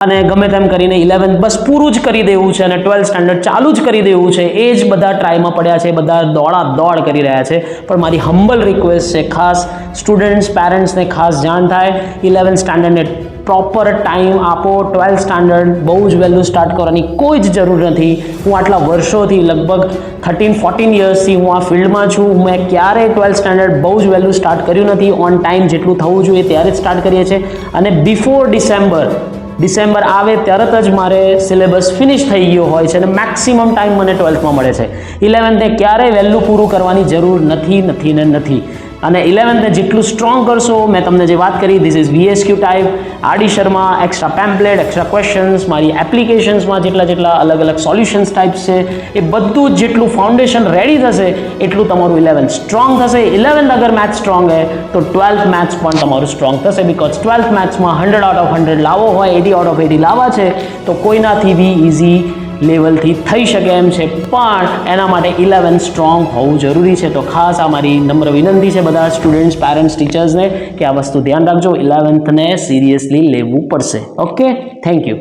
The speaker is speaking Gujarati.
અને ગમે તેમ કરીને 11th બસ પૂરું જ કરી દેવું છે અને 12th સ્ટાન્ડર્ડ ચાલુ જ કરી દેવું છે, એ જ બધા ટ્રાયમાં પડ્યા છે, બધા દોડ કરી રહ્યા છે. પણ મારી હમ્બલ રિક્વેસ્ટ છે, ખાસ સ્ટુડન્ટ્સ પેરેન્ટ્સને ખાસ જાણ થાય, 11th સ્ટાન્ડર્ડને પ્રોપર ટાઈમ આપો. 12th સ્ટાન્ડર્ડ બહુ જ વહેલું સ્ટાર્ટ કરવાની કોઈ જ જરૂર નથી. હું આટલા વર્ષોથી લગભગ 13-14 યર્સથી હું આ ફિલ્ડમાં છું. મેં ક્યારેય 12th સ્ટાન્ડર્ડ બહુ જ વહેલું સ્ટાર્ટ કર્યું નથી. ઓન ટાઈમ જેટલું થવું જોઈએ ત્યારે જ સ્ટાર્ટ કરીએ છીએ અને બિફોર ડિસેમ્બર આવે તરત જ મારે સિલેબસ ફિનિશ થઈ ગયો હોય છે અને મેક્સિમમ ટાઈમ મને 12thમાં મળે છે. 11thને ક્યારેય વહેલું પૂરું કરવાની જરૂર નથી. અને 11thને જેટલું સ્ટ્રોંગ કરશો, મેં તમને જે વાત કરી, this is VSQ type, RD Sharma, extra pamphlet, extra questions, મારી એપ્લિકેશન્સમાં જેટલા અલગ સોલ્યુશન્સ ટાઈપ્સ છે, એ બધું જ જેટલું ફાઉન્ડેશન રેડી થશે એટલું તમારું 11th સ્ટ્રોંગ થશે. 11th અગર મેથ્સ સ્ટ્રોંગ હે તો 12th મેથ્સ પણ તમારું સ્ટ્રોંગ થશે, બિકોઝ 12th મેથ્સમાં 100 out of 100 લાવો હોય, 80 out of 80 લાવવા છે તો કોઈનાથી બી ઇઝી લેવલથી થઈ શકે એમ છે, પણ એના માટે 11th સ્ટ્રોંગ હોવું જરૂરી છે. તો ખાસ આ મારી નમ્ર વિનંતી છે બધા સ્ટુડન્ટ્સ, પેરેન્ટ્સ, ટીચર્સને કે આ વસ્તુ ધ્યાન રાખજો. 11thને સિરિયસલી લેવું પડશે. Okay, thank you.